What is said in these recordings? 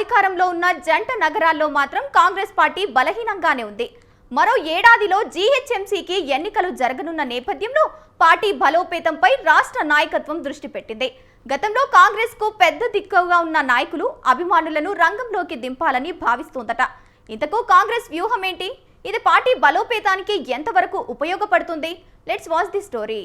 అధికారంలో ఉన్న జంట నగరాల్లో మాత్రం కాంగ్రెస్ పార్టీ బలహీనంగానే ఉంది. మరో ఏడాదిలో జీహెచ్ఎంసీకి ఎన్నికలు జరగనున్న నేపథ్యంలో పార్టీ బలోపేతంపై రాష్ట్ర నాయకత్వం దృష్టి పెట్టింది. గతంలో కాంగ్రెస్ కు పెద్ద దిక్కుగా ఉన్న నాయకులు అభిమానులను రంగంలోకి దింపాలని భావిస్తోందట. ఇంతకు కాంగ్రెస్ వ్యూహం ఏంటి? ఇది పార్టీ బలోపేతానికి ఎంతవరకు ఉపయోగపడుతుంది? Let's watch the story.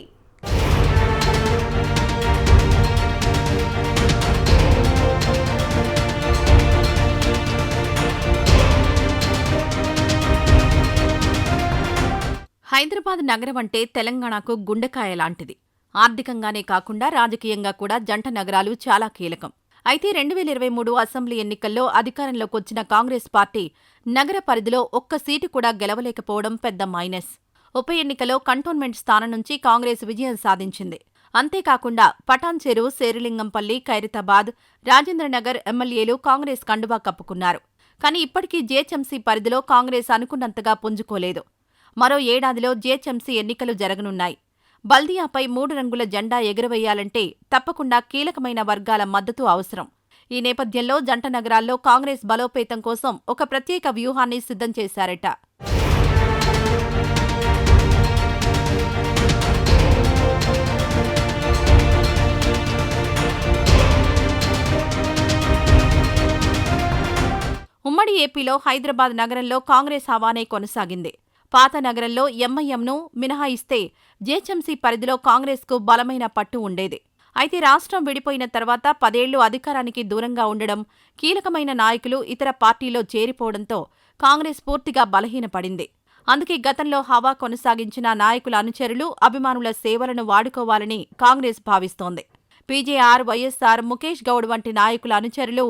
Hyderabad నగరం అంటే తెలంగాణకు గుండెకాయ లాంటిది. ఆర్థికంగానే కాకుండా రాజకీయంగా కూడా జంట నగరాలు చాలా కీలకం. అయితే 2023 అసెంబ్లీ ఎన్నికల్లో అధికారంలోకొచ్చిన కాంగ్రెస్ పార్టీ నగర పరిధిలో ఒక్క సీటు కూడా గెలవలేకపోవడం పెద్ద మైనస్. ఉప ఎన్నికలో కంటోన్మెంట్ స్థానం నుంచి కాంగ్రెస్ విజయం సాధించింది. అంతేకాకుండా పటాన్చెరు, శేరిలింగంపల్లి, ఖైరతాబాద్, రాజేంద్రనగర్ ఎమ్మెల్యేలు కాంగ్రెస్ కండువా కప్పుకున్నారు. కానీ ఇప్పటికీ జీహెచ్ఎంసీ పరిధిలో కాంగ్రెస్ అనుకున్నంతగా పుంజుకోలేదు. మరో ఏడాదిలో జీహెచ్ఎంసీ ఎన్నికలు జరగనున్నాయి. బల్దియాపై 3 రంగుల జెండా ఎగురవేయాలంటే తప్పకుండా కీలకమైన వర్గాల మద్దతు అవసరం. ఈ నేపథ్యంలో జంట నగరాల్లో కాంగ్రెస్ బలోపేతం కోసం ఒక ప్రత్యేక వ్యూహాన్ని సిద్ధం చేశారట. ఉమ్మడి ఏపీలో హైదరాబాద్ నగరంలో కాంగ్రెస్ హవానే కొనసాగింది. పాత నగరంలో ఎంఐఎంను మినహాయిస్తే జీహెచ్ఎంసీ పరిధిలో కాంగ్రెస్కు బలమైన పట్టు ఉండేది. అయితే రాష్ట్రం విడిపోయిన తర్వాత 10 ఏళ్లు అధికారానికి దూరంగా ఉండడం, కీలకమైన నాయకులు ఇతర పార్టీలో చేరిపోవడంతో కాంగ్రెస్ పూర్తిగా బలహీనపడింది. అందుకే గతంలో హవా కొనసాగించిన నాయకుల అనుచరులు, అభిమానుల సేవలను వాడుకోవాలని కాంగ్రెస్ భావిస్తోంది. పీజేఆర్, వైఎస్ఆర్, ముఖేష్ గౌడ్ వంటి నాయకుల అనుచరులు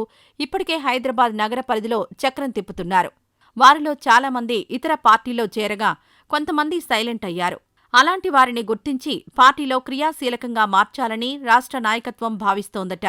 ఇప్పటికే హైదరాబాద్ నగర పరిధిలో చక్రం తిప్పుతున్నారు. వారిలో చాలామంది ఇతర పార్టీలో చేరగా కొంతమంది సైలెంట్ అయ్యారు. అలాంటి వారిని గుర్తించి పార్టీలో క్రియాశీలకంగా మార్చాలని రాష్ట్ర నాయకత్వం భావిస్తోందట.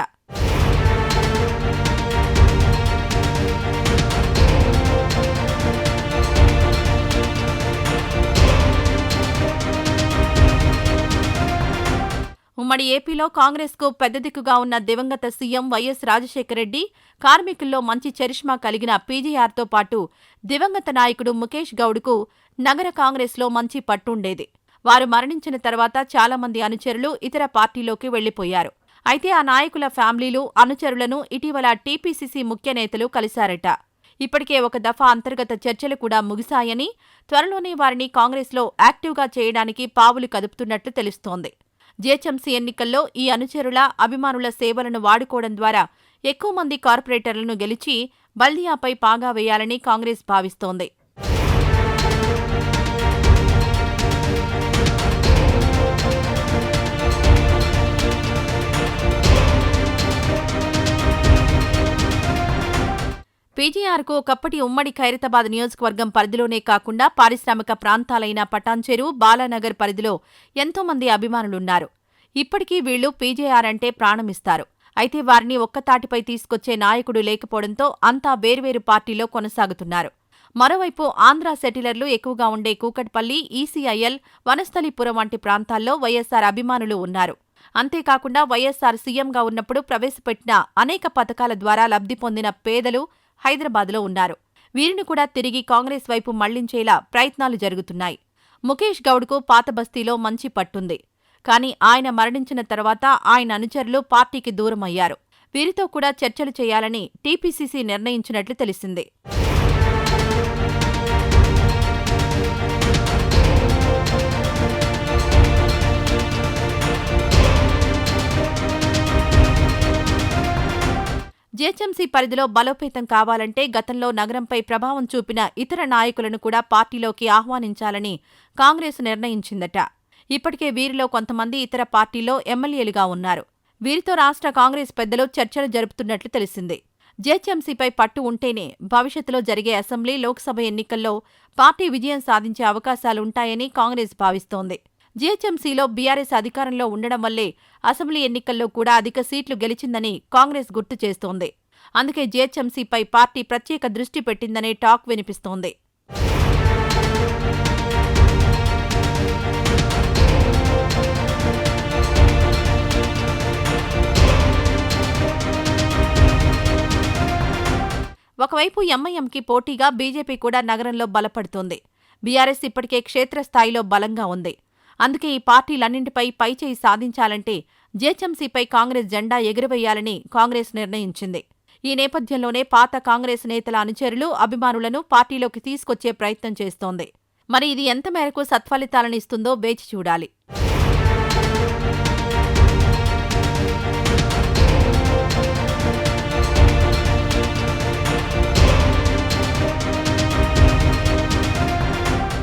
ఉమ్మడి ఏపీలో కాంగ్రెస్కు పెద్ద దిక్కుగా ఉన్న దివంగత సీఎం వైఎస్ రాజశేఖరరెడ్డి, కార్మికుల్లో మంచి చరిష్మా కలిగిన పీజీఆర్తో పాటు దివంగత నాయకుడు ముఖేష్ గౌడ్కు నగర కాంగ్రెస్లో మంచి పట్టుండేది. వారు మరణించిన తర్వాత చాలామంది అనుచరులు ఇతర పార్టీలోకి వెళ్లిపోయారు. అయితే ఆ నాయకుల ఫ్యామిలీలు, అనుచరులను ఇటీవల టీపీసీసీ ముఖ్య నేతలు కలిశారట. ఇప్పటికే ఒక దఫా అంతర్గత చర్చలు కూడా ముగిశాయని, త్వరలోనే వారిని కాంగ్రెస్లో యాక్టివ్గా చేయడానికి పావులు కదుపుతున్నట్లు తెలుస్తోంది. జీహెచ్ఎంసీ ఎన్నికల్లో ఈ అనుచరుల, అభిమానుల సేవలను వాడుకోవడం ద్వారా ఎక్కువ మంది కార్పొరేటర్లను గెలిచి బల్దియాపై పాగా వేయాలని కాంగ్రెస్ భావిస్తోంది. పీజీఆర్కు ఒకప్పటి ఉమ్మడి ఖైరతాబాద్ నియోజకవర్గం పరిధిలోనే కాకుండా పారిశ్రామిక ప్రాంతాలైన పటాన్చెరు, బాలానగర్ పరిధిలో ఎంతోమంది అభిమానులున్నారు. ఇప్పటికీ వీళ్లు పీజేఆర్ అంటే ప్రాణమిస్తారు. అయితే వారిని ఒక్కతాటిపై తీసుకొచ్చే నాయకుడు లేకపోవడంతో అంతా వేర్వేరు పార్టీలో కొనసాగుతున్నారు. మరోవైపు ఆంధ్ర సెటిలర్లు ఎక్కువగా ఉండే కూకట్పల్లి, ఈసీఐఎల్, వనస్థలిపురం వంటి ప్రాంతాల్లో వైఎస్సార్ అభిమానులు ఉన్నారు. అంతేకాకుండా వైఎస్సార్ సీఎంగా ఉన్నప్పుడు ప్రవేశపెట్టిన అనేక పథకాల ద్వారా లబ్ధి పొందిన పేదలు హైదరాబాద్లో ఉన్నారు. వీరిని కూడా తిరిగి కాంగ్రెస్ వైపు మళ్లించేలా ప్రయత్నాలు జరుగుతున్నాయి. ముఖేష్ గౌడ్కు పాత బస్తీలో మంచి పట్టుంది. కానీ ఆయన మరణించిన తర్వాత ఆయన అనుచరులు పార్టీకి దూరమయ్యారు. వీరితో కూడా చర్చలు చేయాలని టీపీసీసీ నిర్ణయించినట్లు తెలిసింది. జీహెచ్ఎంసీ పరిధిలో బలోపేతం కావాలంటే గతంలో నగరంపై ప్రభావం చూపిన ఇతర నాయకులను కూడా పార్టీలోకి ఆహ్వానించాలని కాంగ్రెస్ నిర్ణయించిందట. ఇప్పటికే వీరిలో కొంతమంది ఇతర పార్టీల్లో ఎమ్మెల్యేలుగా ఉన్నారు. వీరితో రాష్ట్ర కాంగ్రెస్ పెద్దలు చర్చలు జరుపుతున్నట్లు తెలిసింది. జీహెచ్ఎంసీపై పట్టు ఉంటేనే భవిష్యత్తులో జరిగే అసెంబ్లీ, లోక్సభ ఎన్నికల్లో పార్టీ విజయం సాధించే అవకాశాలుంటాయని కాంగ్రెస్ భావిస్తోంది. జీహెచ్ఎంసీలో బీఆర్ఎస్ అధికారంలో ఉండడం వల్లే అసెంబ్లీ ఎన్నికల్లో కూడా అధిక సీట్లు గెలిచిందని కాంగ్రెస్ గుర్తు చేస్తోంది. అందుకే జీహెచ్ఎంసీపై పార్టీ ప్రత్యేక దృష్టి పెట్టిందనే టాక్ వినిపిస్తోంది. ఒకవైపు ఎంఐఎంకి పోటీగా బీజేపీ కూడా నగరంలో బలపడుతోంది. బీఆర్ఎస్ ఇప్పటికే క్షేత్రస్థాయిలో బలంగా ఉంది. అందుకే ఈ పార్టీలన్నింటిపై పైచేయి సాధించాలంటే జీహెచ్ఎంసీపై కాంగ్రెస్ జెండా ఎగురవేయాలని కాంగ్రెస్ నిర్ణయించింది. ఈ నేపథ్యంలోనే పాత కాంగ్రెస్ నేతల అనుచరులు, అభిమానులను పార్టీలోకి తీసుకొచ్చే ప్రయత్నం చేస్తోంది. మరి ఇది ఎంత మేరకు సత్ఫలితాలనిస్తుందో వేచి చూడాలి.